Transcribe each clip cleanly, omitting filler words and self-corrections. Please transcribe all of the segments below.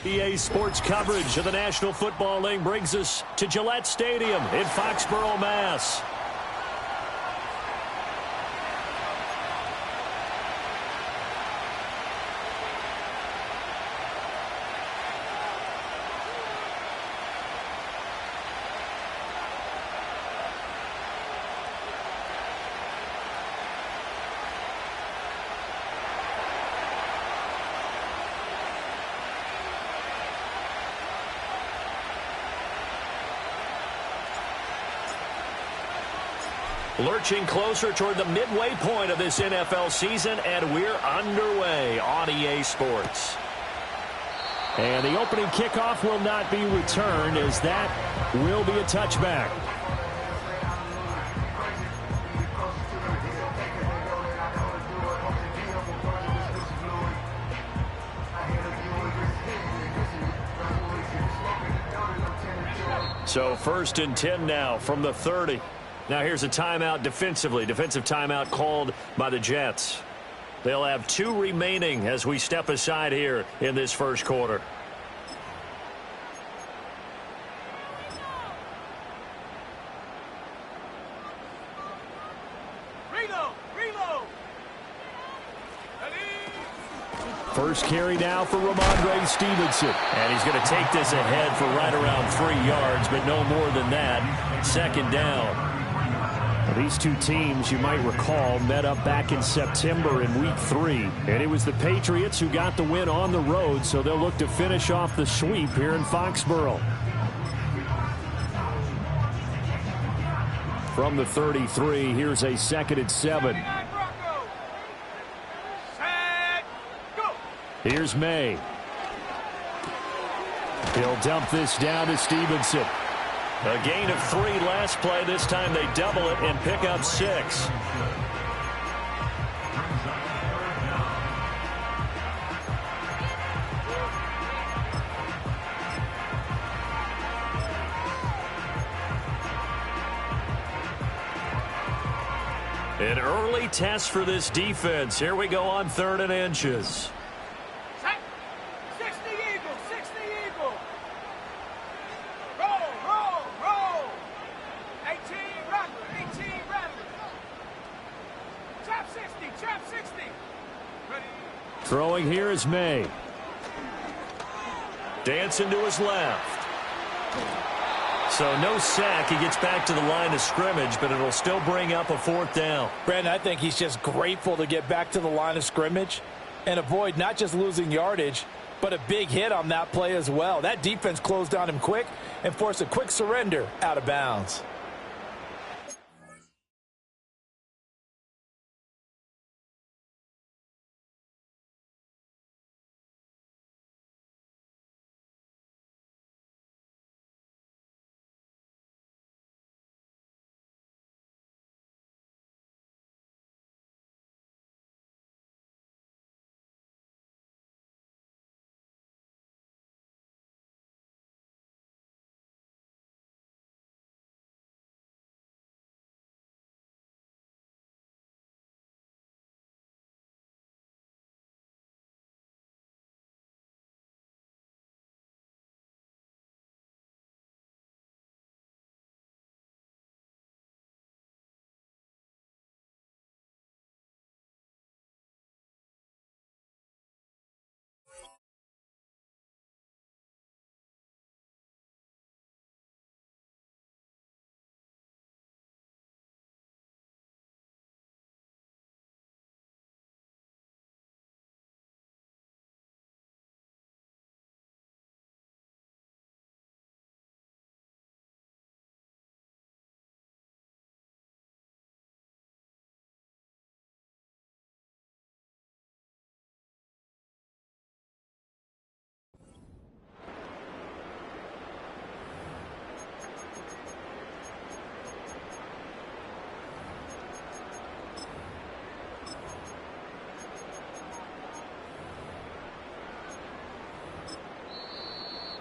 EA Sports coverage of the National Football League brings us to Gillette Stadium in Foxborough, Mass. Lurching closer toward the midway point of this NFL season, and we're underway on EA Sports. And the opening kickoff will not be returned, as that will be a touchback. So 1st and 10 now from the 30. Now here's a timeout defensively. Defensive timeout called by the Jets. They'll have 2 remaining as we step aside here in this first quarter. First carry now for Ramondre Stevenson. And he's going to take this ahead for right around 3 yards, but no more than that. Second down. These two teams, you might recall, met up back in September in Week 3. And it was the Patriots who got the win on the road, so they'll look to finish off the sweep here in Foxborough. From the 33, here's a 2nd and 7. Here's May. He'll dump this down to Stevenson. A gain of 3 last play. This time they double it and pick up 6. An early test for this defense. Here we go on 3rd and inches. Throwing here is May. Dancing to his left. So no sack. He gets back to the line of scrimmage, but it'll still bring up a 4th down. Brandon, I think he's just grateful to get back to the line of scrimmage and avoid not just losing yardage, but a big hit on that play as well. That defense closed on him quick and forced a quick surrender out of bounds.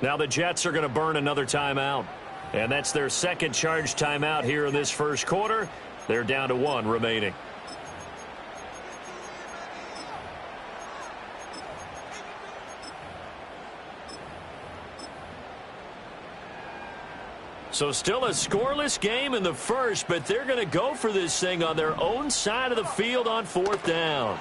Now the Jets are going to burn another timeout. And that's their 2nd charge timeout here in this first quarter. They're down to 1 remaining. So still a scoreless game in the first, but they're going to go for this thing on their own side of the field on 4th down.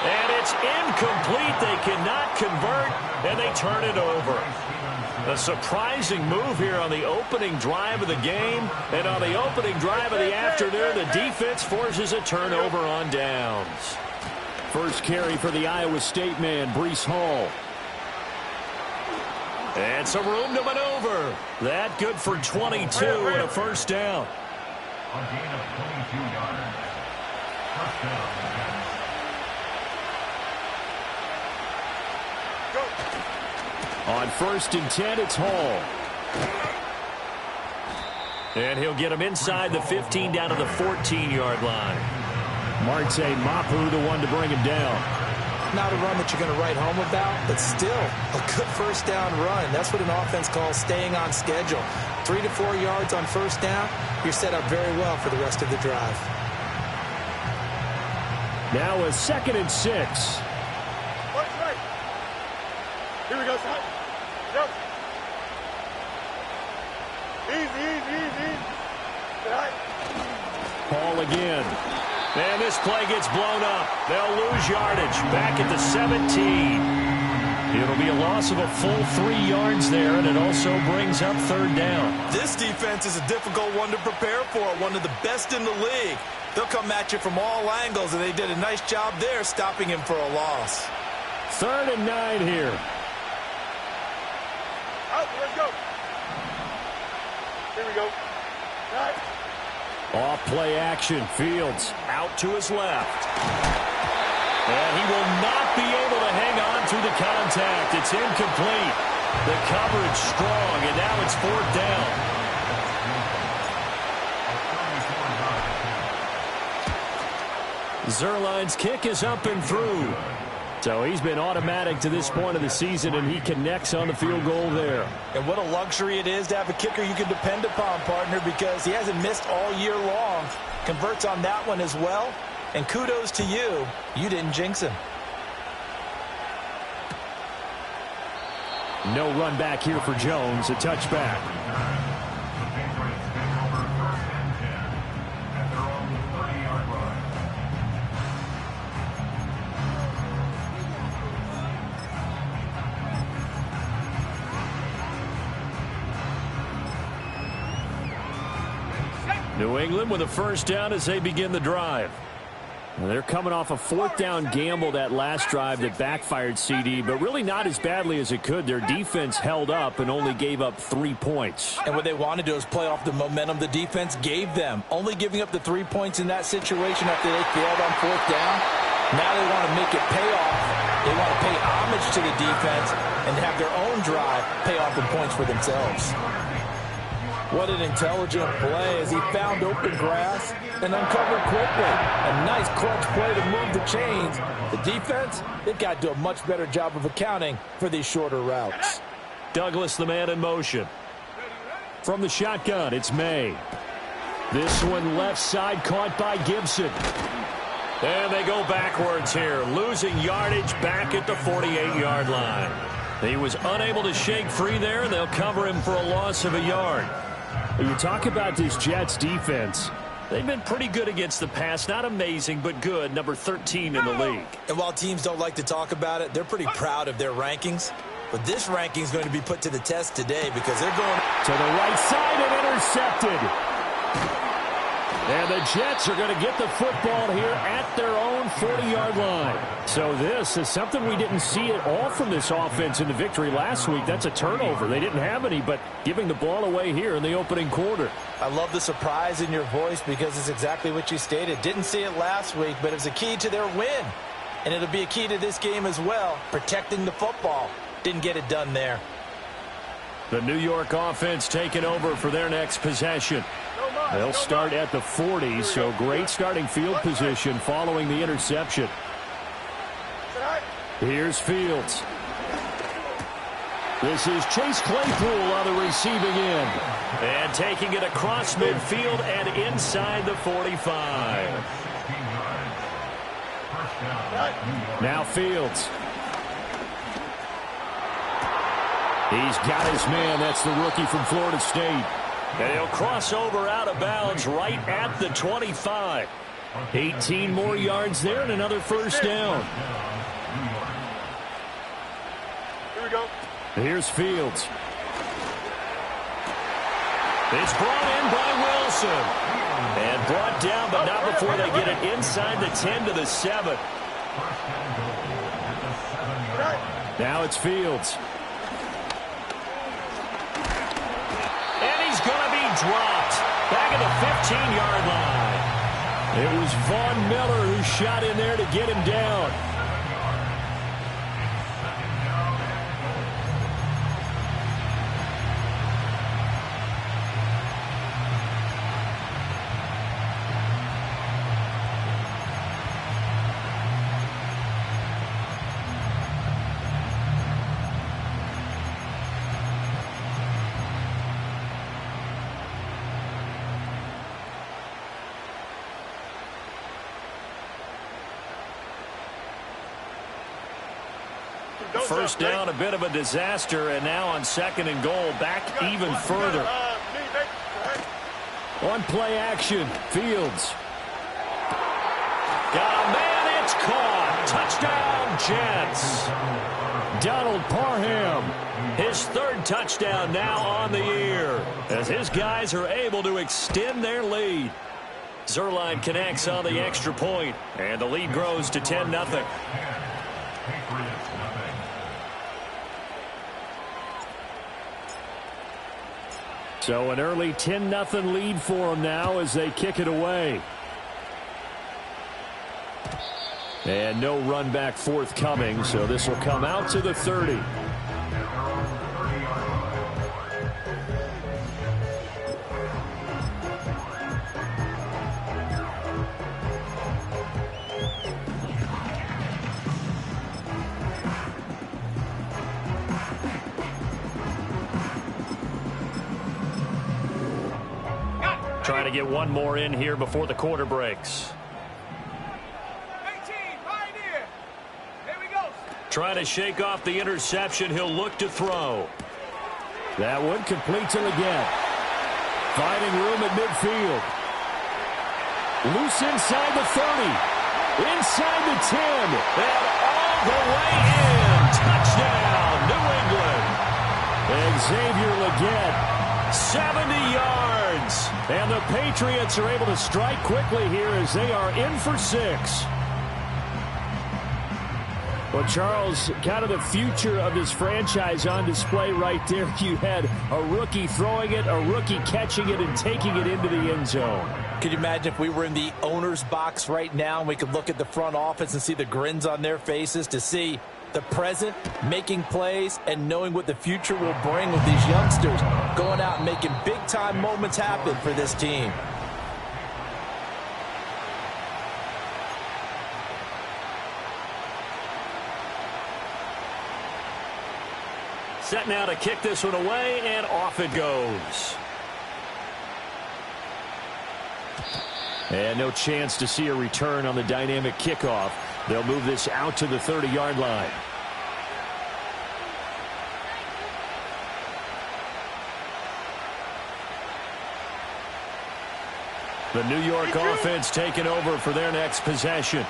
And it's incomplete. They cannot convert, and they turn it over. A surprising move here on the opening drive of the game. And on the opening drive of the afternoon, the defense forces a turnover on downs. First carry for the Iowa State man, Breece Hall. And some room to maneuver. That good for 22 and a first down. A gain of 22 yards. First down. On 1st and 10, it's Hall. And he'll get him inside the 15 down to the 14-yard line. Marte Mapu, the one to bring him down. Not a run that you're going to write home about, but still a good first down run. That's what an offense calls staying on schedule. 3 to 4 yards on first down, you're set up very well for the rest of the drive. Now a 2nd and 6. Here we go, son. Yep. Easy. Hall again. And this play gets blown up. They'll lose yardage back at the 17. It'll be a loss of a full 3 yards there, and it also brings up 3rd down. This defense is a difficult one to prepare for, one of the best in the league. They'll come at you from all angles, and they did a nice job there stopping him for a loss. 3rd and 9 here. Out, let's go. Here we go. Right. Off play action. Fields Out to his left. And he will not be able to hang on through the contact. It's incomplete. The coverage strong, and now it's 4th down. Zuerlein's kick is up and through. So he's been automatic to this point of the season, and he connects on the field goal there. And what a luxury it is to have a kicker you can depend upon, partner, because he hasn't missed all year long. Converts on that one as well. And kudos to you. You didn't jinx him. No run back here for Jones. A touchback. New England with a first down as they begin the drive. Well, they're coming off a 4th down gamble that last drive that backfired, CD, but really not as badly as it could. Their defense held up and only gave up 3 points. And what they want to do is play off the momentum the defense gave them. Only giving up the 3 points in that situation after they failed on 4th down. Now they want to make it pay off. They want to pay homage to the defense and have their own drive pay off in points for themselves. What an intelligent play as he found open grass and uncovered quickly. A nice clutch play to move the chains. The defense, they've got to do a much better job of accounting for these shorter routes. Douglas, the man in motion. From the shotgun, it's May. This one left side caught by Gibson. And they go backwards here, losing yardage back at the 48-yard line. He was unable to shake free there, and they'll cover him for a loss of a yard. When you talk about this Jets defense, they've been pretty good against the pass. Not amazing, but good. Number 13 in the league. And while teams don't like to talk about it, they're pretty proud of their rankings. But this ranking is going to be put to the test today because they're going to the right side and intercepted. And the Jets are going to get the football here at their own 40-yard line. So this is something we didn't see at all from this offense in the victory last week. That's a turnover. They didn't have any, but giving the ball away here in the opening quarter. I love the surprise in your voice because it's exactly what you stated. Didn't see it last week, but it's a key to their win. And it'll be a key to this game as well, protecting the football. Didn't get it done there. The New York offense taking over for their next possession. They'll start at the 40, so great starting field position following the interception. Here's Fields. This is Chase Claypool on the receiving end. And taking it across midfield and inside the 45. Now Fields. He's got his man. That's the rookie from Florida State. And he'll cross over out of bounds right at the 25. 18 more yards there and another first down. Here we go. Here's Fields. It's brought in by Wilson. And brought down, but not before they get it inside the 10 to the 7. Now it's Fields. And he's going to be dropped back at the 15-yard line. It was Von Miller who shot in there to get him down. First down, a bit of a disaster, and now on 2nd and goal, back even further. On play action, Fields. Got a man, it's caught. Touchdown, Jets. Donald Parham. His 3rd touchdown now on the year, as his guys are able to extend their lead. Zuerlein connects on the extra point, and the lead grows to 10-0. So an early 10-0 lead for them now as they kick it away. And no run back forthcoming, so this will come out to the 30. Trying to get one more in here before the quarter breaks. 18, Pioneer. Here we go. Trying to shake off the interception. He'll look to throw. That one completes him again. Finding room at midfield. Loose inside the 30. Inside the 10. And all the way in. Touchdown, New England. Xavier Legette. 70 yards. And the Patriots are able to strike quickly here as they are in for 6. Well, Charles, kind of the future of this franchise on display right there. You had a rookie throwing it, a rookie catching it, and taking it into the end zone. Could you imagine if we were in the owner's box right now and we could look at the front office and see the grins on their faces, to see the present making plays and knowing what the future will bring with these youngsters going out and making big-time moments happen for this team. Set now to kick this one away, and off it goes. And no chance to see a return on the dynamic kickoff. They'll move this out to the 30-yard line. The New York offense taking over for their next possession.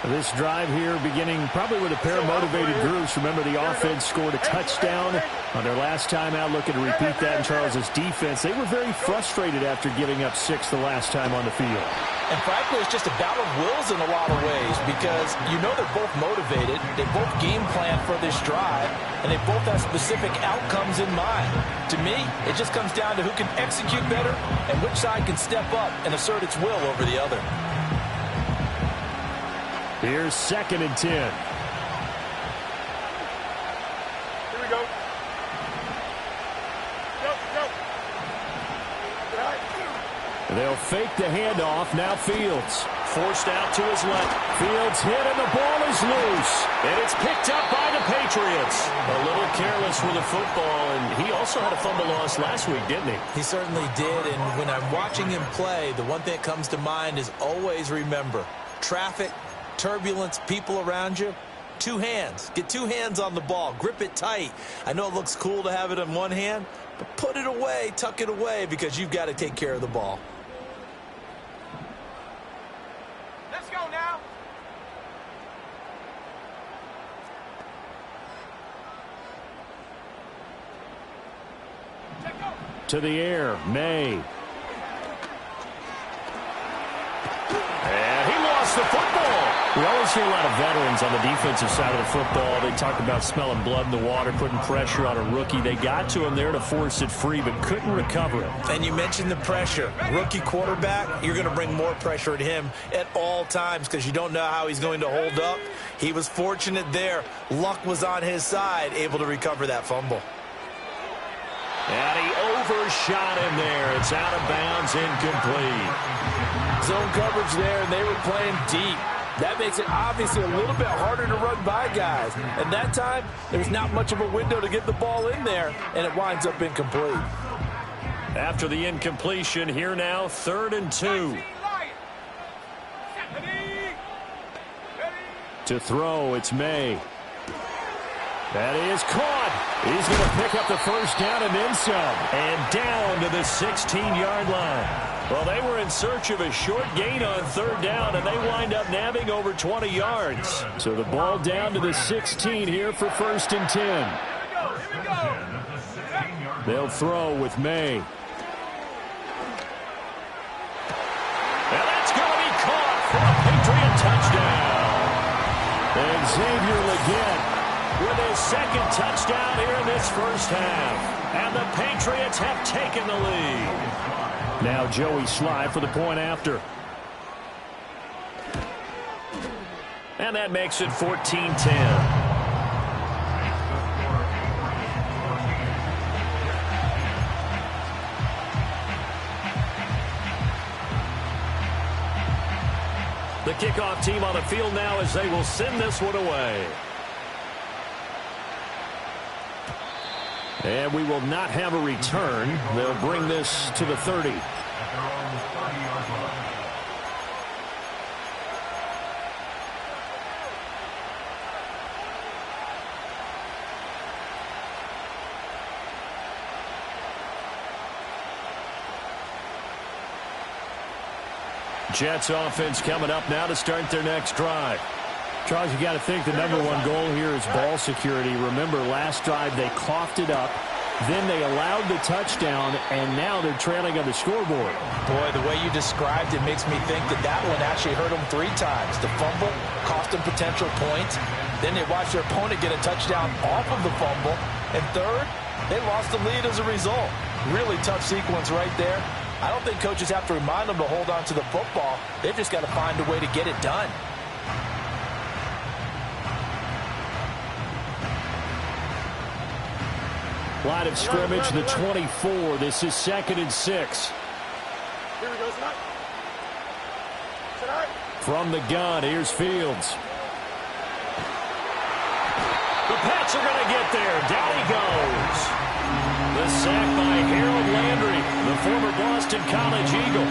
This drive here beginning probably with a pair of motivated groups. Remember, the offense scored a touchdown on their last time out, looking to repeat that in Charles's defense. They were very frustrated after giving up 6 the last time on the field. And frankly, it's just a battle of wills in a lot of ways, because you know they're both motivated, they both game plan for this drive, and they both have specific outcomes in mind. To me, it just comes down to who can execute better and which side can step up and assert its will over the other. Here's 2nd and 10. Here we go. Go. They'll fake the handoff. Now Fields. Forced out to his left. Fields hit, and the ball is loose. And it's picked up by the Patriots. A little careless with the football, and he also had a fumble loss last week, didn't he? He certainly did, and when I'm watching him play, the one thing that comes to mind is always remember, traffic, turbulence, people around you, Two hands. Get two hands on the ball. Grip it tight. I know it looks cool to have it in one hand, but put it away, tuck it away, because you've got to take care of the ball. Let's go now. Check go. To the air, May. And he lost the football. We always hear a lot of veterans on the defensive side of the football. They talk about smelling blood in the water, putting pressure on a rookie. They got to him there to force it free, but couldn't recover it. And you mentioned the pressure. Rookie quarterback, you're going to bring more pressure at him at all times because you don't know how he's going to hold up. He was fortunate there. Luck was on his side, able to recover that fumble. And he overshot him there. It's out of bounds, incomplete. Zone coverage there, and they were playing deep. That makes it obviously a little bit harder to run by guys. And that time, there's not much of a window to get the ball in there, and it winds up incomplete. After the incompletion, here now, 3rd and 2. To throw, it's May. That is caught. He's going to pick up the first down and then some. And down to the 16-yard line. Well, they were in search of a short gain on 3rd down, and they wind up nabbing over 20 yards. So the ball down to the 16 here for 1st and 10. They'll throw with May. And that's going to be caught for a Patriot touchdown. And Xavier Legette with his 2nd touchdown here in this first half. And the Patriots have taken the lead. Now Joey Sly for the point after. And that makes it 14-10. The kickoff team on the field now as they will send this one away. And we will not have a return. They'll bring this to the 30. Jets offense coming up now to start their next drive. Charles, you got to think the #1 goal here is ball security. Remember, last drive they coughed it up, then they allowed the touchdown, and now they're trailing on the scoreboard. Boy, the way you described it makes me think that that one actually hurt them 3 times. The fumble cost them potential points. Then they watched their opponent get a touchdown off of the fumble. And third, they lost the lead as a result. Really tough sequence right there. I don't think coaches have to remind them to hold on to the football. They've just got to find a way to get it done. Line of scrimmage, the 24. This is 2nd and 6. Here we go, tonight. Tonight. From the gun, here's Fields. The Pats are going to get there. Down he goes. The sack by Harold Landry, the former Boston College Eagle.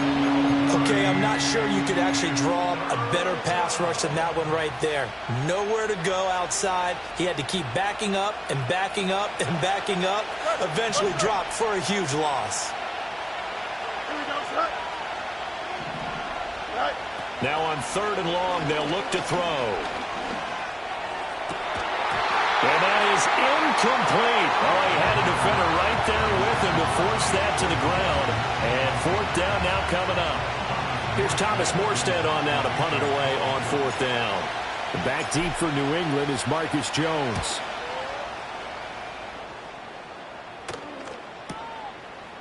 Okay, I'm not sure you could actually draw a better pass rush than that one right there. Nowhere to go outside. He had to keep backing up and backing up and backing up. Eventually dropped for a huge loss. Here we go, tonight. Right. Now on 3rd and long, they'll look to throw. And that is incomplete. Oh, he had a defender right there with him to force that to the ground. And 4th down now coming up. Here's Thomas Morstead on now to punt it away on 4th down. Back deep for New England is Marcus Jones.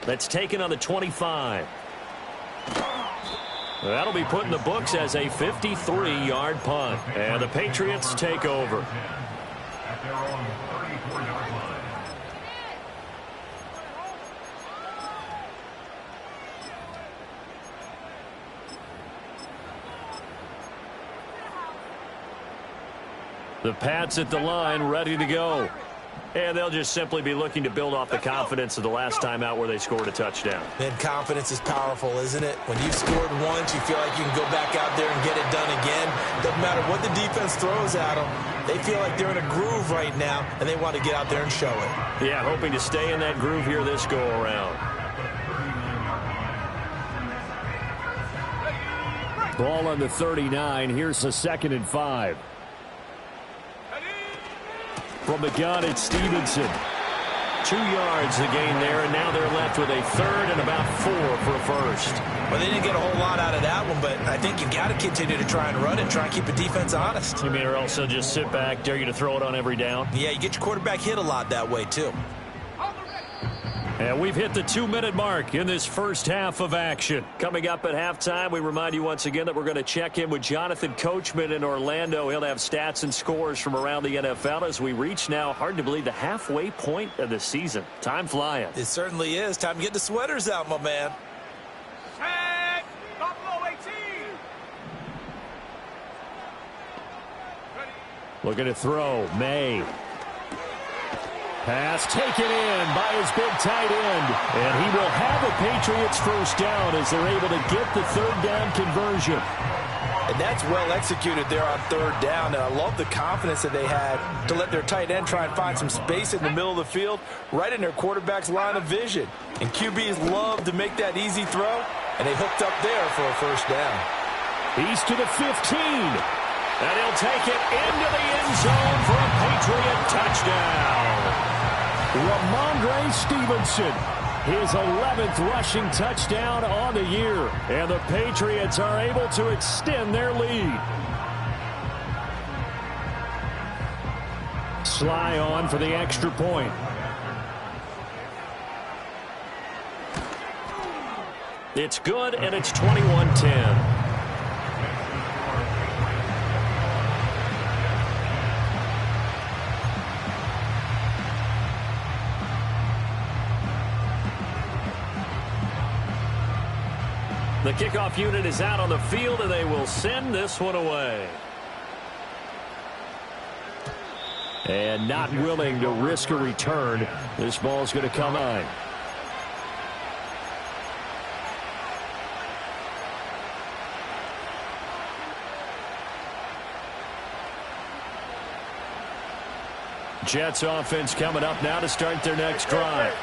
That's taken on the 25. That'll be put in the books as a 53-yard punt. And the Patriots take over. At their own 34-yard line. The Pats at the line, ready to go. And they'll just simply be looking to build off the confidence of the last time out where they scored a touchdown. And confidence is powerful, isn't it? When you've scored once, you feel like you can go back out there and get it done again. Doesn't matter what the defense throws at them. They feel like they're in a groove right now, and they want to get out there and show it. Yeah, hoping to stay in that groove here this go-around. Ball on the 39. Here's a 2nd and 5. From the gun, it's Stevenson. 2 yards the gain there, and now they're left with a 3rd and about 4 for a first. Well, they didn't get a whole lot out of that one, but I think you've got to continue to try and run it, try and keep the defense honest. You mean, or also just sit back, dare you to throw it on every down? Yeah, you get your quarterback hit a lot that way, too. And we've hit the 2-minute mark in this first half of action. Coming up at halftime, we remind you once again that we're going to check in with Jonathan Coachman in Orlando. He'll have stats and scores from around the NFL as we reach now, hard to believe, the halfway point of the season. Time flying. It certainly is. Time to get the sweaters out, my man. Set. Buffalo 18. Looking to throw. May. Pass taken in by his big tight end. And he will have a Patriots first down as they're able to get the 3rd down conversion. And that's well executed there on 3rd down. And I love the confidence that they had to let their tight end try and find some space in the middle of the field, right in their quarterback's line of vision. And QBs love to make that easy throw, and they hooked up there for a first down. He's to the 15. And he'll take it into the end zone for a Patriot touchdown. Ramondre Stevenson, his 11th rushing touchdown on the year. And the Patriots are able to extend their lead. Sly on for the extra point. It's good, and it's 21-10. The kickoff unit is out on the field, and they will send this one away. And not willing to risk a return. This ball's going to come on. Jets offense coming up now to start their next drive.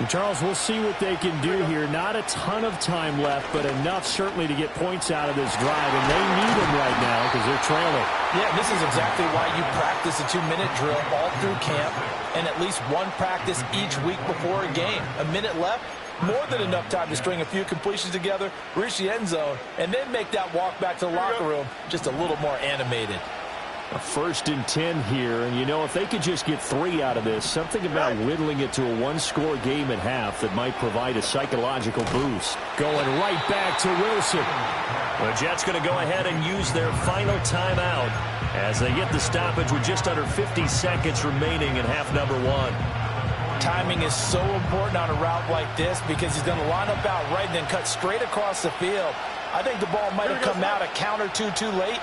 And Charles, we'll see what they can do here. Not a ton of time left, but enough certainly to get points out of this drive. And they need them right now because they're trailing. Yeah, this is exactly why you practice a 2-minute drill all through camp and at least one practice each week before a game. A minute left, more than enough time to string a few completions together, reach the end zone, and then make that walk back to the locker room just a little more animated. A 1st and 10 here, and you know, if they could just get 3 out of this, something about whittling it to a 1-score game at half that might provide a psychological boost. Going right back to Wilson. The Jets going to go ahead and use their final timeout as they get the stoppage with just under 50 seconds remaining in half number 1. Timing is so important on a route like this because he's going to line up out right and then cut straight across the field. I think the ball might have come out a count or two too late,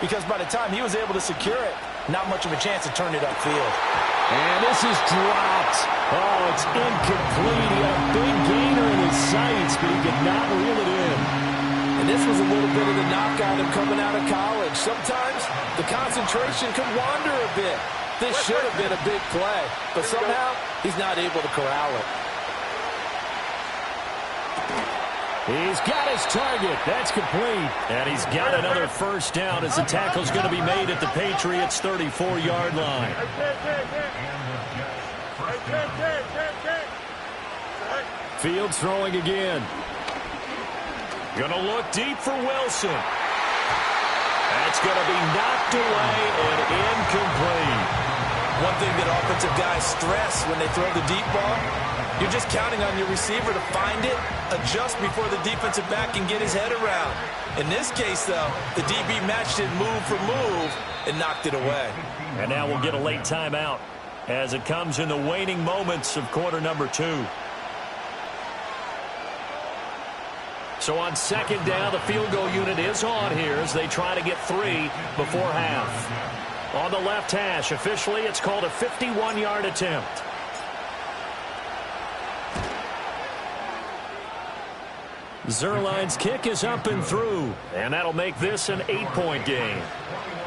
because by the time he was able to secure it, not much of a chance to turn it upfield. And this is dropped. Oh, it's incomplete. He had a big gainer in his sights, but he could not reel it in. And this was a little bit of the knock on him coming out of college. Sometimes the concentration can wander a bit. This should have been a big play, but somehow he's not able to corral it. He's got his target. That's complete. And he's got another first down as the tackle's going to be made at the Patriots' 34-yard line. Fields throwing again. Going to look deep for Wilson. That's going to be knocked away and incomplete. One thing that offensive guys stress when they throw the deep ball, you're just counting on your receiver to find it, adjust before the defensive back can get his head around. In this case, though, the DB matched it move for move and knocked it away. And now we'll get a late timeout as it comes in the waning moments of quarter number 2. So on 2nd down, the field goal unit is on here as they try to get 3 before half. On the left hash, officially, it's called a 51-yard attempt. Zuerlein's kick is up and through, and that'll make this an 8-point game.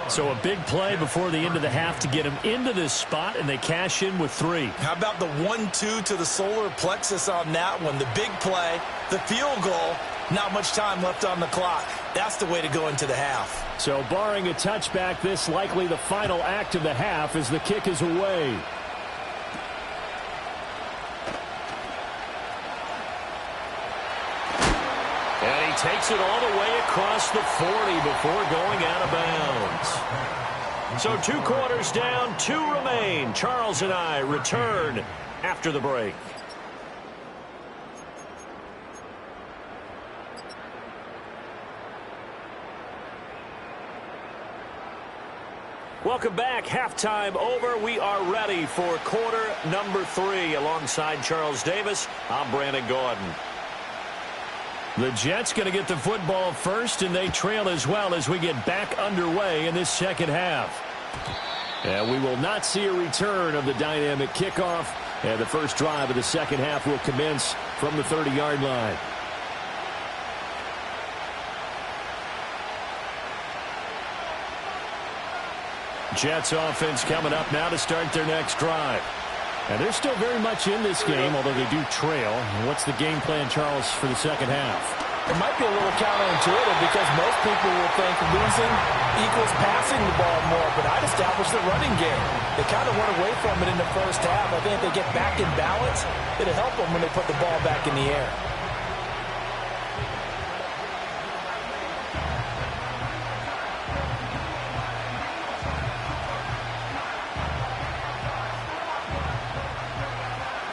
So a big play before the end of the half to get him into this spot, and they cash in with 3. How about the 1-2 to the solar plexus on that one? The big play, the field goal, not much time left on the clock. That's the way to go into the half. So barring a touchback, this likely the final act of the half as the kick is away. And he takes it all the way across the 40 before going out of bounds. So 2 quarters down, 2 remain. Charles and I return after the break. Welcome back. Halftime over. We are ready for quarter number 3. Alongside Charles Davis, I'm Brandon Gaudin. The Jets going to get the football first, and they trail as well as we get back underway in this second half. And we will not see a return of the dynamic kickoff, and the first drive of the second half will commence from the 30-yard line. Jets offense coming up now to start their next drive. And they're still very much in this game, although they do trail. What's the game plan, Charles, for the second half? It might be a little counterintuitive because most people will think losing equals passing the ball more, but I'd establish the running game. They kind of went away from it in the first half. I think if they get back in balance, it'll help them when they put the ball back in the air.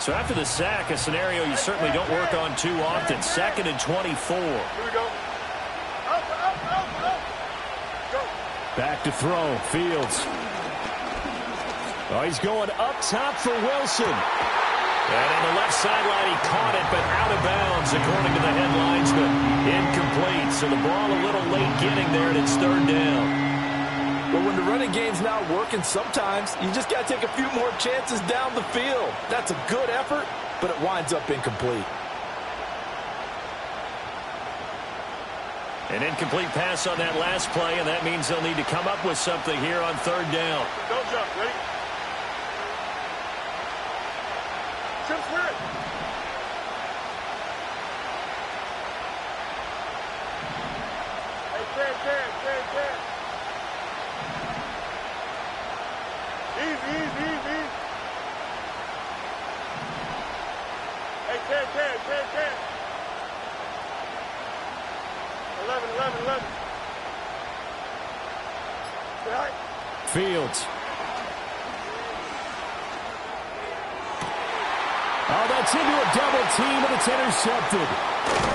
So after the sack, a scenario you certainly don't work on too often. 2nd and 24. Here we go. Go. Back to throw. Fields. Oh, he's going up top for Wilson. And on the left sideline, he caught it, but out of bounds, according to the head linesman. Incomplete. So the ball a little late getting there, and it's 3rd down. But when the running game's not working, sometimes you just got to take a few more chances down the field. That's a good effort, but it winds up incomplete. An incomplete pass on that last play, and that means they'll need to come up with something here on 3rd down. Don't jump. Ready? Jump spirit. Hey, Ted. Easy. Hey, Ted. 11. Stay high. Fields. Oh, that's into a double team, and it's intercepted.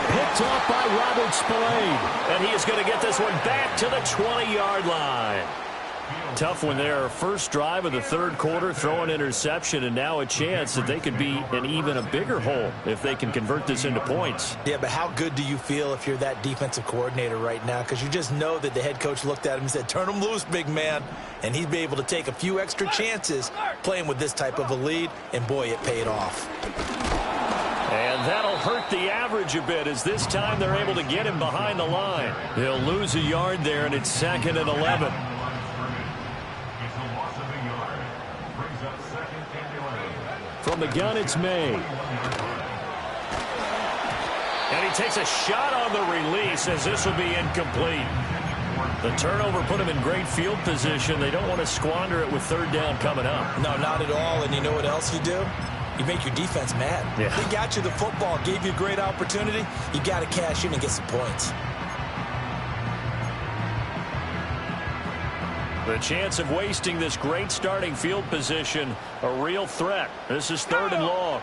Picked off by Robert Spillane. And he is going to get this one back to the 20-yard line. Tough one there. First drive of the 3rd quarter, throw an interception, and now a chance that they could be in even a bigger hole if they can convert this into points. Yeah, but how good do you feel if you're that defensive coordinator right now? Because you just know that the head coach looked at him and said, turn him loose, big man. And he'd be able to take a few extra chances playing with this type of a lead, and boy, it paid off. And that'll hurt the average a bit as this time they're able to get him behind the line. He'll lose a yard there, and it's 2nd and 11. From the gun, it's May. And he takes a shot on the release as this will be incomplete. The turnover put him in great field position. They don't want to squander it with 3rd down coming up. No, not at all. And you know what else you do? You make your defense mad. Yeah. They got you the football, gave you a great opportunity. You got to cash in and get some points. The chance of wasting this great starting field position, a real threat. This is 3rd and long.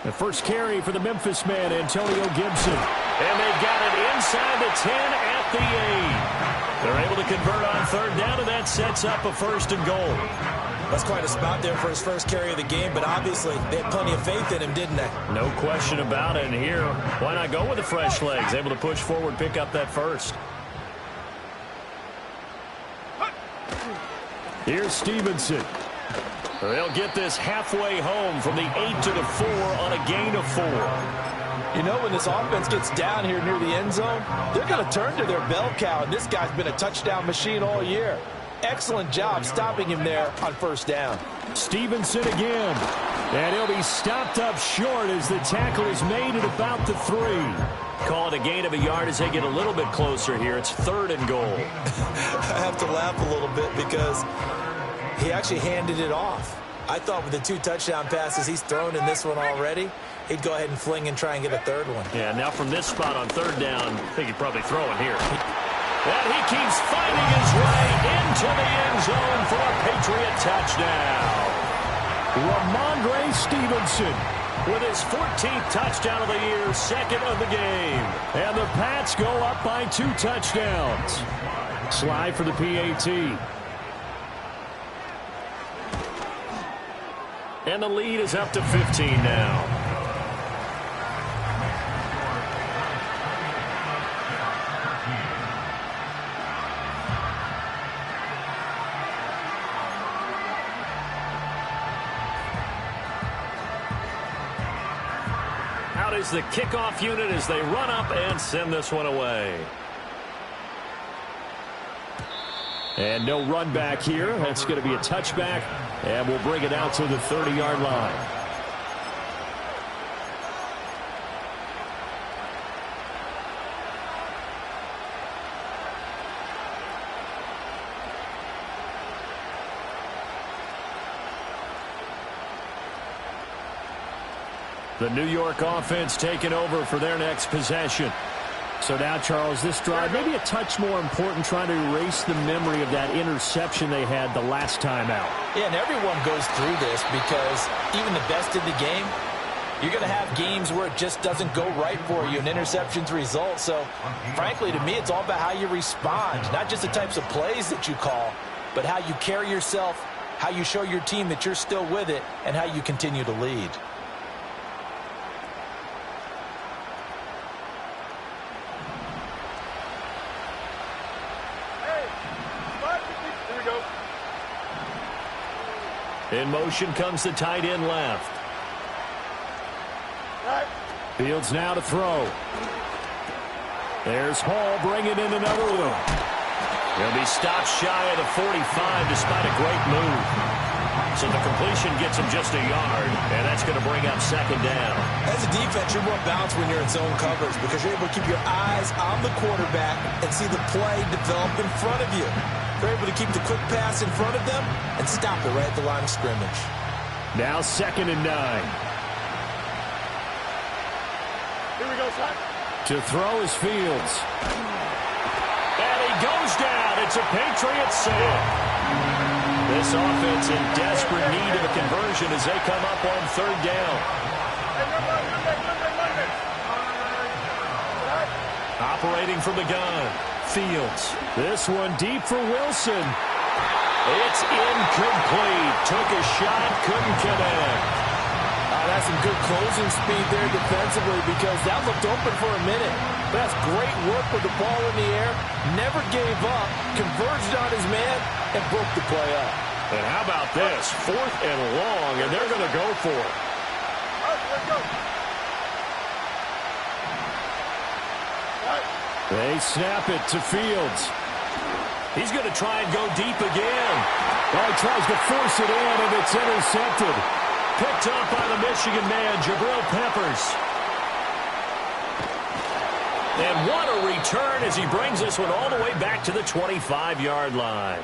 The first carry for the Memphis man, Antonio Gibson. And they've got it inside the 10 at the 8. They're able to convert on 3rd down, and that sets up a 1st and goal. That's quite a spot there for his first carry of the game, but obviously they had plenty of faith in him, didn't they? No question about it. And here, why not go with the fresh legs? Able to push forward, pick up that 1st. Here's Stevenson. They'll get this halfway home from the 8 to the 4 on a gain of 4. You know, when this offense gets down here near the end zone, they're going to turn to their bell cow, and this guy's been a touchdown machine all year. Excellent job stopping him there on first down. Stevenson again. And he'll be stopped up short as the tackle is made at about the 3. Call it a gain of a yard as they get a little bit closer here. It's 3rd and goal. I have to laugh a little bit because he actually handed it off. I thought with the 2 touchdown passes he's thrown in this one already, he'd go ahead and fling and try and get a 3rd one. Yeah, now from this spot on 3rd down, I think he'd probably throw it here. And he keeps fighting his way into the end zone for a Patriot touchdown. Ramondre Stevenson with his 14th touchdown of the year, 2nd of the game. And the Pats go up by 2 touchdowns. Slide for the PAT. And the lead is up to 15 now. Out is the kickoff unit as they run up and send this one away. And no run back here. That's going to be a touchback, and we'll bring it out to the 30-yard line. The New York offense taking over for their next possession. So now, Charles, this drive maybe a touch more important, trying to erase the memory of that interception they had the last time out. Yeah, and everyone goes through this because even the best in the game, you're going to have games where it just doesn't go right for you and interceptions result. So, frankly, to me, it's all about how you respond, not just the types of plays that you call, but how you carry yourself, how you show your team that you're still with it, and how you continue to lead. In motion comes the tight end left. Fields now to throw. There's Hall bringing in another one. He'll be stopped shy of the 45 despite a great move. So the completion gets him just a yard, and that's going to bring up 2nd down. As a defense, you're more balanced when you're in zone coverage because you're able to keep your eyes on the quarterback and see the play develop in front of you. They're able to keep the quick pass in front of them and stop it right at the line of scrimmage. Now 2nd and 9. Here we go, son. To throw is Fields. And he goes down. It's a Patriot save. This offense in desperate need of a conversion as they come up on 3rd down. Operating from the gun. Fields. This one deep for Wilson. It's incomplete. Took a shot, couldn't connect. That's some good closing speed there defensively because that looked open for a minute. That's great work with the ball in the air. Never gave up. Converged on his man and broke the play up. And how about this? 4th and long, and they're going to go for it. Let's go. They snap it to Fields. He's going to try and go deep again. Well, he tries to force it in, and it's intercepted. Picked up by the Michigan man, Jabril Peppers. And what a return as he brings this one all the way back to the 25-yard line.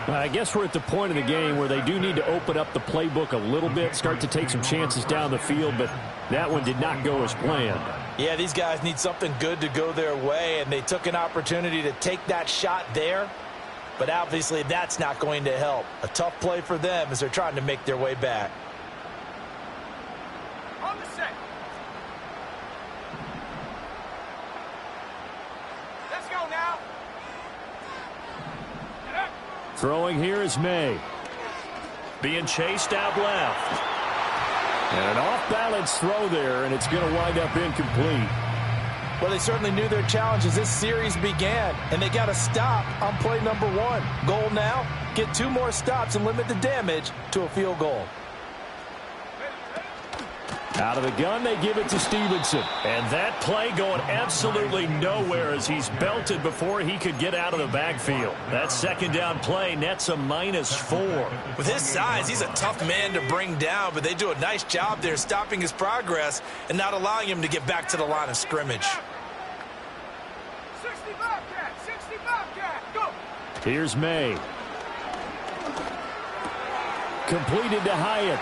I guess we're at the point of the game where they do need to open up the playbook a little bit, start to take some chances down the field, but that one did not go as planned. Yeah, these guys need something good to go their way, and they took an opportunity to take that shot there, but obviously that's not going to help. A tough play for them as they're trying to make their way back. On the set. Let's go now. Throwing here is May. Being chased out left. And an off-balance throw there, and it's going to wind up incomplete. Well, they certainly knew their challenge as this series began, and they got a stop on play number 1. Goal now, get 2 more stops and limit the damage to a field goal. Out of the gun, they give it to Stevenson. And that play going absolutely nowhere as he's belted before he could get out of the backfield. That second down play nets a -4. With his size, he's a tough man to bring down, but they do a nice job there stopping his progress and not allowing him to get back to the line of scrimmage. 60 Bobcat, 60 Bobcat, go! Here's May. Completed to Hyatt.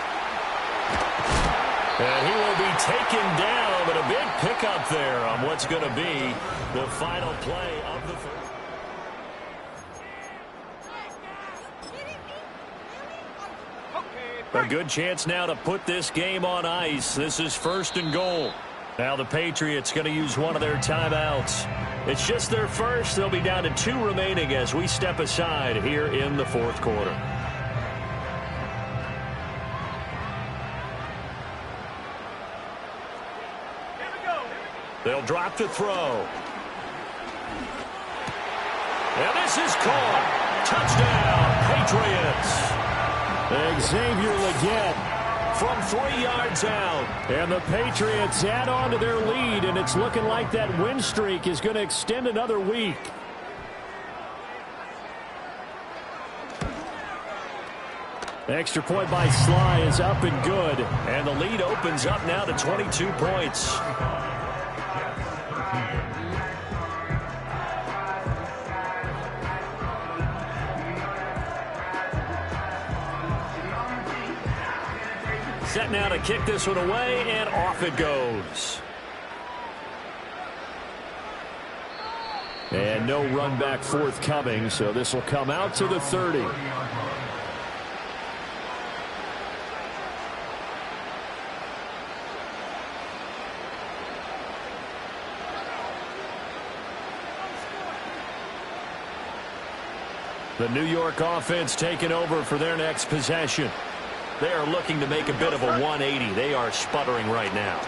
And he will be taken down, but a big pickup there on what's going to be the final play of the first. A good chance now to put this game on ice. This is 1st and goal. Now the Patriots going to use one of their timeouts. It's just their first. They'll be down to 2 remaining as we step aside here in the 4th quarter. They'll drop to throw. And this is caught. Touchdown, Patriots. Xavier Legette from 3 yards out. And the Patriots add on to their lead, and it's looking like that win streak is going to extend another week. Extra point by Sly is up and good. And the lead opens up now to 22 points. Set now to kick this one away, and off it goes. And no run back forthcoming, so this will come out to the 30. The New York offense taking over for their next possession. They are looking to make a bit of a 180. They are sputtering right now.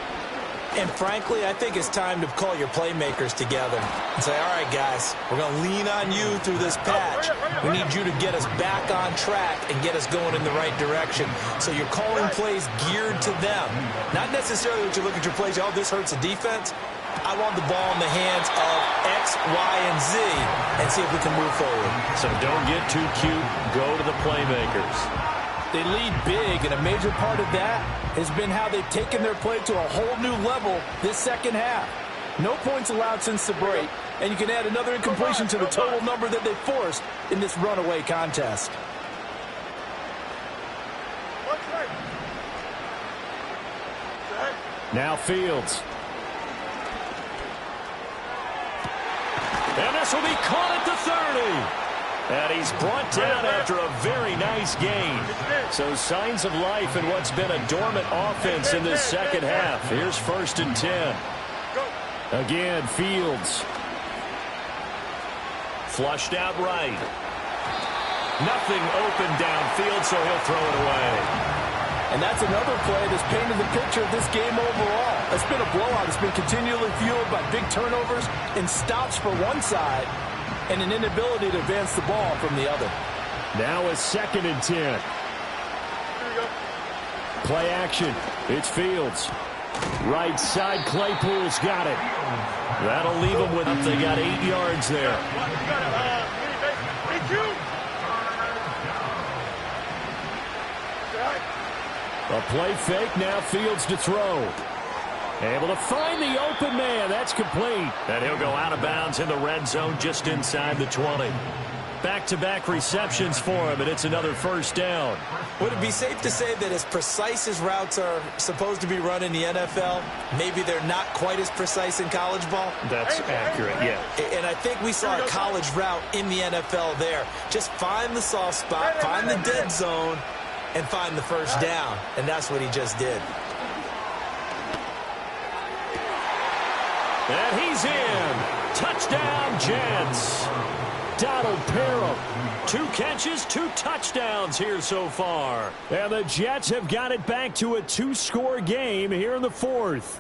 And frankly, I think it's time to call your playmakers together and say, all right, guys, we're going to lean on you through this patch. We need you to get us back on track and get us going in the right direction. So you're calling plays geared to them. Not necessarily that you look at your plays, oh, this hurts the defense. I want the ball in the hands of X, Y, and Z and see if we can move forward. So don't get too cute. Go to the playmakers. They lead big, and a major part of that has been how they've taken their play to a whole new level this second half. No points allowed since the break, and you can add another incompletion to the total number that they forced in this runaway contest. Now Fields. And this will be caught at the 30. And he's brought down after a very nice gain. So signs of life in what's been a dormant offense in this second half. Here's 1st and 10. Again, Fields. Flushed out right. Nothing open downfield, so he'll throw it away. And that's another play that's painted the picture of this game overall. It's been a blowout. It's been continually fueled by big turnovers and stops for one side and an inability to advance the ball from the other. Now a 2nd and 10. Play action. It's Fields. Right side, Claypool's got it. That'll leave them with up. They got 8 yards there. A play fake, now Fields to throw. Able to find the open man. That's complete. And he'll go out of bounds in the red zone just inside the 20. Back-to-back receptions for him, and it's another 1st down. Would it be safe to say that as precise as routes are supposed to be run in the NFL, maybe they're not quite as precise in college ball? That's accurate, yeah. And I think we saw a college route in the NFL there. Just find the soft spot, find the dead zone, and find the 1st down. And that's what he just did. And he's in. Touchdown, Jets. Donald Parham. 2 catches, 2 touchdowns here so far. And the Jets have got it back to a 2-score game here in the 4th.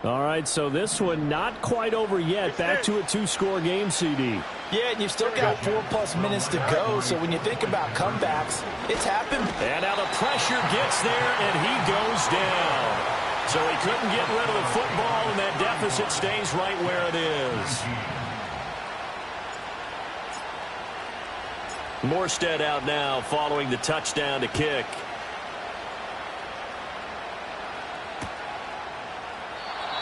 All right, so this one not quite over yet. Back to a two-score game, CD. Yeah, and you've still got 4+ minutes to go, so when you think about comebacks, it's happened. And now the pressure gets there, and he goes down. So he couldn't get rid of the football, and that deficit stays right where it is. Morstead out now following the touchdown to kick.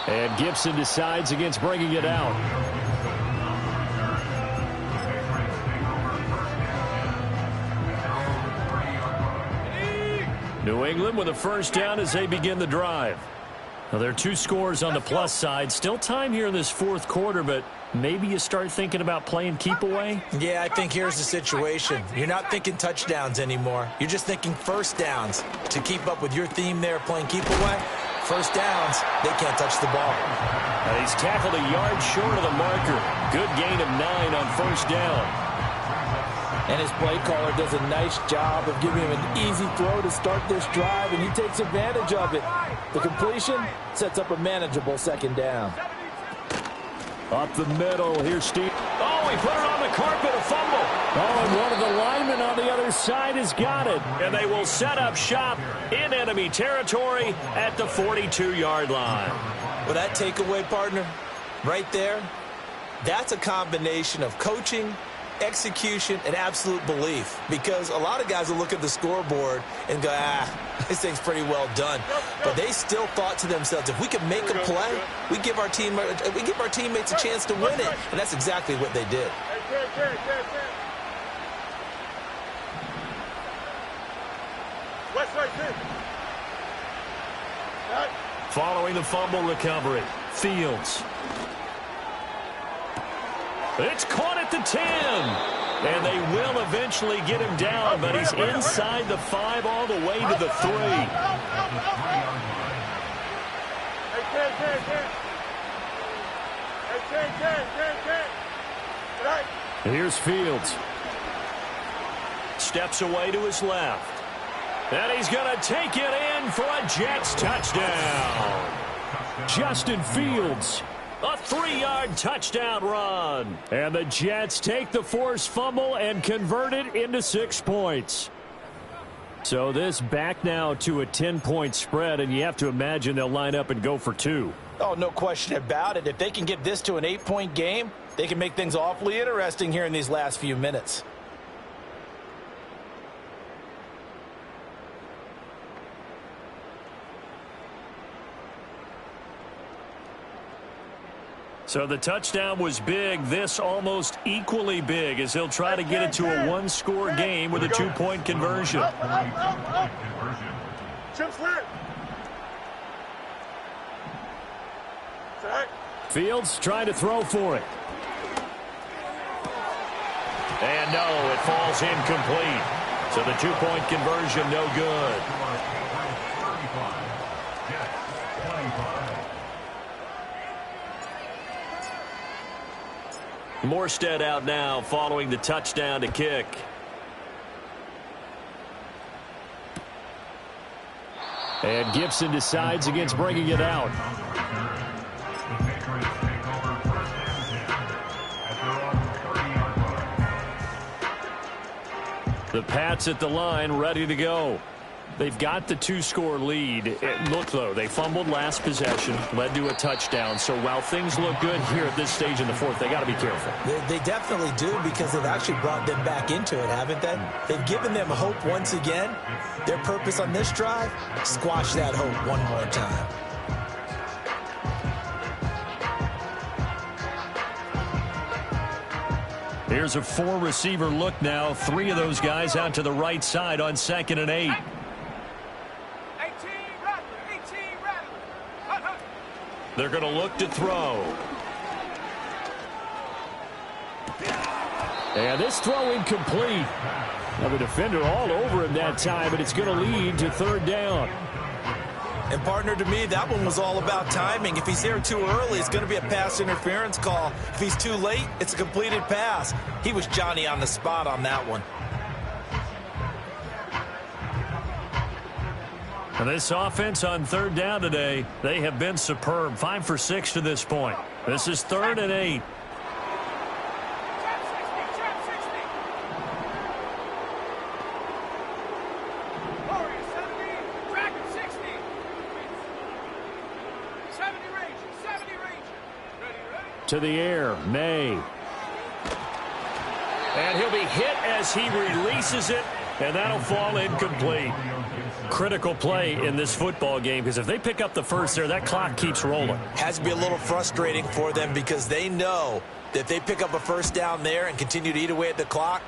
And Gibson decides against bringing it out. New England with a first down as they begin the drive. Now, there are 2 scores on the plus side. Still time here in this fourth quarter, but maybe you start thinking about playing keep away? Yeah, I think here's the situation. You're not thinking touchdowns anymore. You're just thinking first downs. To keep up with your theme there, playing keep away, first downs, they can't touch the ball. And he's tackled a yard short of the marker. Good gain of 9 on first down. And his play caller does a nice job of giving him an easy throw to start this drive, and he takes advantage of it. The completion sets up a manageable second down. Up the middle, here's Steve. Oh, he put it on the carpet, a fumble. Oh, and one of the linemen on the other side has got it. And they will set up shop in enemy territory at the 42-yard line. Well, that takeaway, partner, right there, that's a combination of coaching, execution, and absolute belief. Because a lot of guys will look at the scoreboard and go, this thing's pretty well done. But they still thought to themselves, if we can make a play, we give our teammates a chance to win it. And that's exactly what they did. Following the fumble recovery, Fields. It's caught at the 10. And they will eventually get him down, but he's inside the 5 all the way to the 3. Here's Fields. Steps away to his left. And he's going to take it in for a Jets touchdown. Justin Fields. A 3-yard touchdown run. And the Jets take the forced fumble and convert it into 6 points. So this back now to a 10-point spread, and you have to imagine they'll line up and go for 2. Oh, no question about it. If they can get this to an 8-point game, they can make things awfully interesting here in these last few minutes. So the touchdown was big. This almost equally big as he'll try to get it to a 1-score game with a 2-point conversion. Fields trying to throw for it. And no, it falls incomplete. So the 2-point conversion no good. Morstead out now following the touchdown to kick. And Gibson decides against bringing it out. The Pats at the line ready to go. They've got the 2-score lead. Look, though, they fumbled last possession, led to a touchdown. So while things look good here at this stage in the fourth, they got to be careful. They definitely do, because they've actually brought them back into it, haven't they? They've given them hope once again. Their purpose on this drive, squash that hope one more time. Here's a 4-receiver look now. 3 of those guys out to the right side on 2nd and 8. They're going to look to throw. And this throw incomplete. Now the defender all over him that time, but it's going to lead to 3rd down. And, partner, to me, that one was all about timing. If he's there too early, it's going to be a pass interference call. If he's too late, it's a completed pass. He was Johnny on the spot on that one. And this offense on third down today, they have been superb. 5 for 6 to this point. This is 3rd and 8. To the air, May. And he'll be hit as he releases it, and that'll fall incomplete. Critical play in this football game, because if they pick up the first there, that clock keeps rolling. Has to be a little frustrating for them because they know that if they pick up a first down there and continue to eat away at the clock,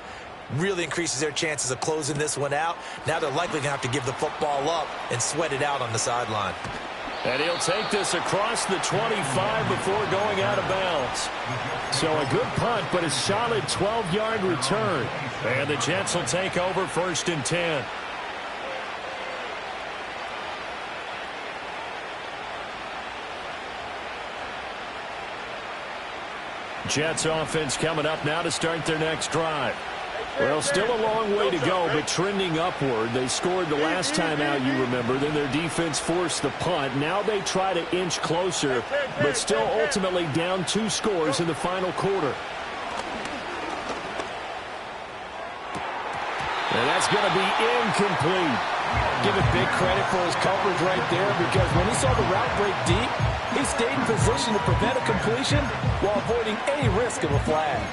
really increases their chances of closing this one out. Now they're likely going to have to give the football up and sweat it out on the sideline. And he'll take this across the 25 before going out of bounds. So a good punt, but a solid 12-yard return. And the Jets will take over 1st and 10. Jets offense coming up now to start their next drive. Well, still a long way to go, but trending upward. They scored the last time out, you remember. Then their defense forced the punt. Now they try to inch closer, but still ultimately down 2 scores in the final quarter. And that's going to be incomplete. Give it big credit for his coverage right there, because when he saw the route break deep, he stayed in position to prevent a completion while avoiding any risk of a flag.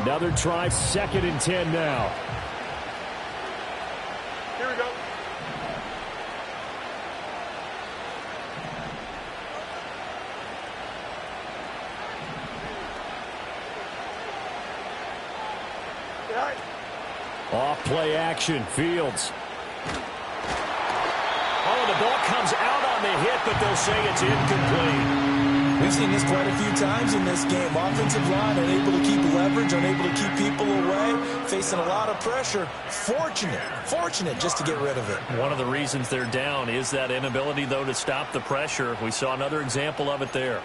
Another try, 2nd and 10 now. Here we go. Off play action, Fields. Oh, the ball comes out on the hit, but they'll say it's incomplete. We've seen this quite a few times in this game. Offensive line unable to keep leverage, unable to keep people away, facing a lot of pressure. Fortunate just to get rid of it. One of the reasons they're down is that inability, though, to stop the pressure. We saw another example of it there.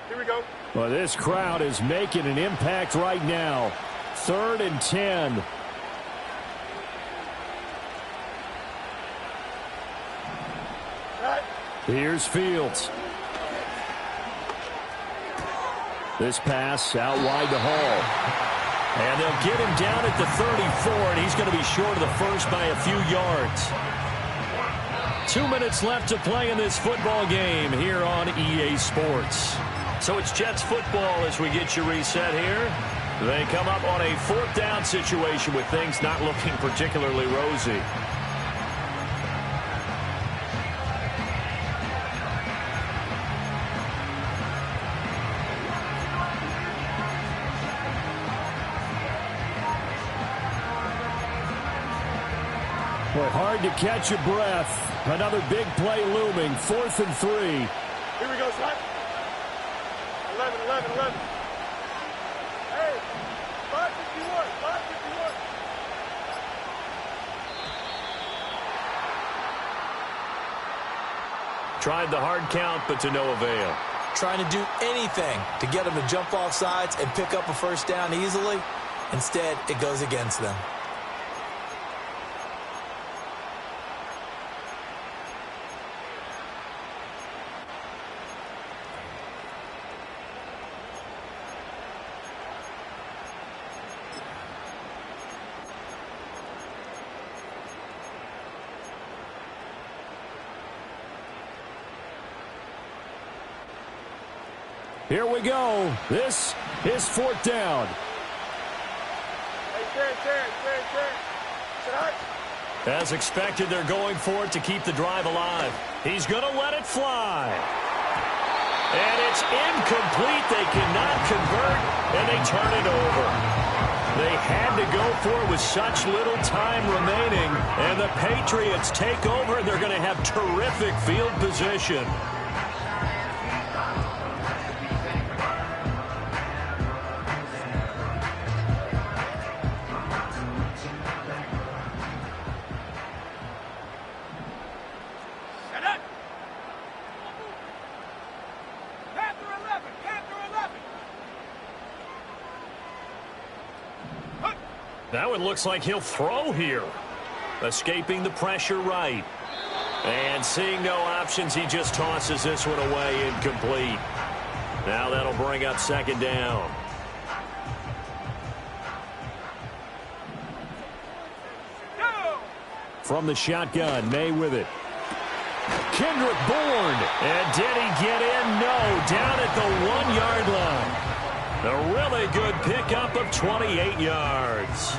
Here we go. Well, this crowd is making an impact right now. 3rd and 10. Here's Fields. This pass out wide to Hall. And they'll get him down at the 34, and he's going to be short of the first by a few yards. 2 minutes left to play in this football game here on EA Sports. So it's Jets football as we get you reset here. They come up on a 4th down situation with things not looking particularly rosy. Boy, hard to catch your breath. Another big play looming. 4th and 3. Here we go, son. 11. Hey, 551. Tried the hard count, but to no avail. Trying to do anything to get them to jump off sides and pick up a first down easily. Instead, it goes against them. Here we go. This is 4th down. Hey, Terry. As expected, they're going for it to keep the drive alive. He's going to let it fly. And it's incomplete. They cannot convert, and they turn it over. They had to go for it with such little time remaining, and the Patriots take over, and they're going to have terrific field position. That one looks like he'll throw here. Escaping the pressure right. And seeing no options, he just tosses this one away, incomplete. Now that'll bring up second down. From the shotgun, May with it. Kendrick Bourne. And did he get in? No. Down at the 1-yard line. A really good pickup of 28 yards.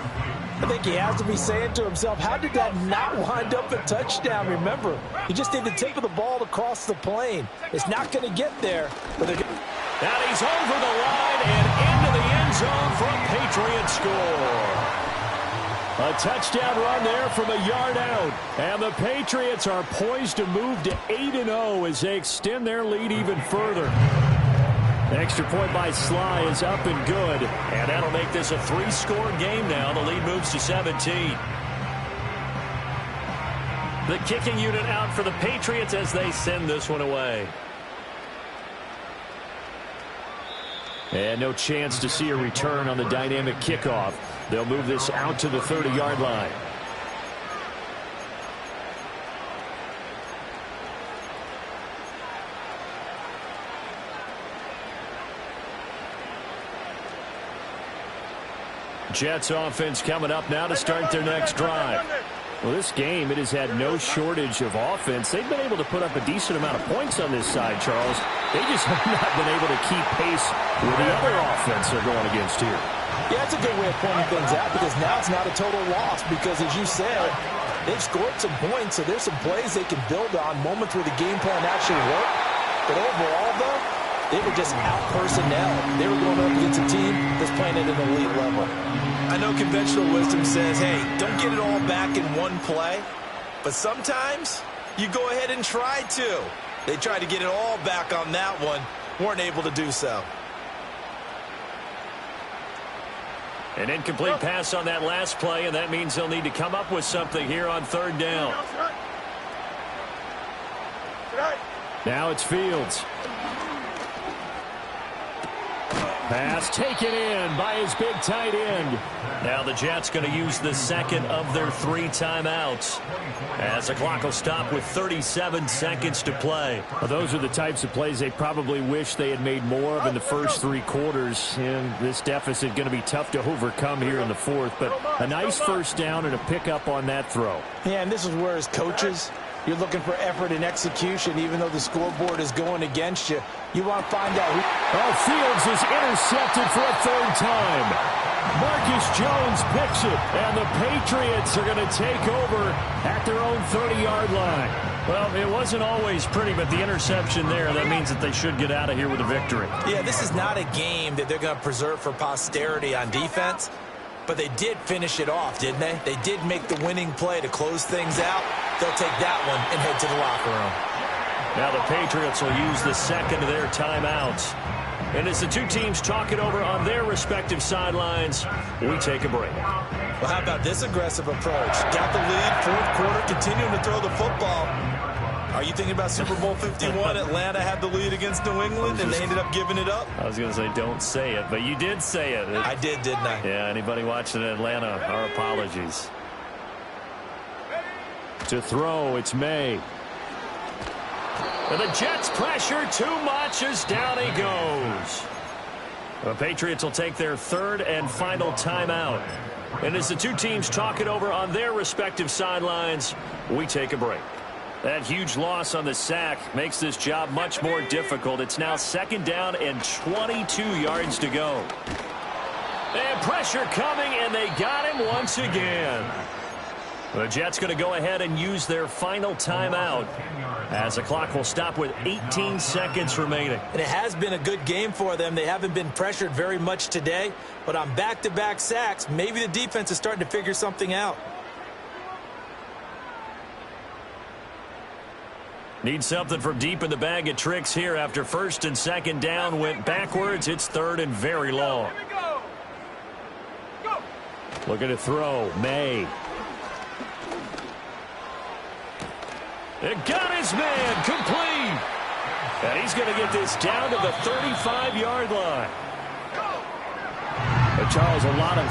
I think he has to be saying to himself, how did that not wind up a touchdown? Remember, he just did the tip of the ball to cross the plane. It's not going to get there. But and he's over the line and into the end zone for a Patriot score. A touchdown run there from a yard out. And the Patriots are poised to move to 8-0 as they extend their lead even further. Extra point by Sly is up and good. And that'll make this a 3-score game now. The lead moves to 17. The kicking unit out for the Patriots as they send this one away. And no chance to see a return on the dynamic kickoff. They'll move this out to the 30-yard line. Jets offense coming up now to start their next drive. Well, this game, it has had no shortage of offense. They've been able to put up a decent amount of points on this side, Charles. They just have not been able to keep pace with the other offense they're going against here. Yeah, that's a good way of pointing things out because now it's not a total loss because, as you said, they've scored some points, so there's some plays they can build on, moments where the game plan actually worked. But overall, though, they were just out-personnel. They were going up against a team that's playing at an elite level. I know conventional wisdom says, hey, don't get it all back in one play. But sometimes you go ahead and try to. They tried to get it all back on that one. Weren't able to do so. An incomplete pass on that last play, and that means they'll need to come up with something here on third down. Now it's Fields. Pass taken in by his big tight end. Now the Jets going to use the second of their 3 timeouts as the clock will stop with 37 seconds to play. Well, those are the types of plays they probably wish they had made more of in the first 3 quarters. And this deficit going to be tough to overcome here in the fourth. But a nice first down and a pickup on that throw. Yeah, and this is where as coaches, you're looking for effort and execution, even though the scoreboard is going against you. You want to find out who... Oh, Fields is intercepted for a 3rd time. Marcus Jones picks it, and the Patriots are going to take over at their own 30-yard line. Well, it wasn't always pretty, but the interception there, that means that they should get out of here with a victory. Yeah, this is not a game that they're going to preserve for posterity on defense, but they did finish it off, didn't they? They did make the winning play to close things out. They'll take that one and head to the locker room. Now the Patriots will use the second of their timeouts. And as the two teams talk it over on their respective sidelines, we take a break. Well, how about this aggressive approach? Got the lead, 4th quarter, continuing to throw the football. Are you thinking about Super Bowl 51? Atlanta had the lead against New England, and they ended up giving it up? I was going to say don't say it, but you did say it. I did, didn't I? Yeah, anybody watching Atlanta, our apologies. To throw, it's May. And the Jets pressure too much as down he goes. The Patriots will take their 3rd and final timeout. And as the two teams talk it over on their respective sidelines, we take a break. That huge loss on the sack makes this job much more difficult. It's now 2nd down and 22 yards to go. And pressure coming, and they got him once again. The Jets going to go ahead and use their final timeout as the clock will stop with 18 seconds remaining. And it has been a good game for them. They haven't been pressured very much today, but on back-to-back sacks, maybe the defense is starting to figure something out. Need something from deep in the bag of tricks here after 1st and 2nd down went backwards. It's 3rd and very long. Looking to throw, May. It got his man complete. And he's going to get this down to the 35-yard line. But Charles, a lot of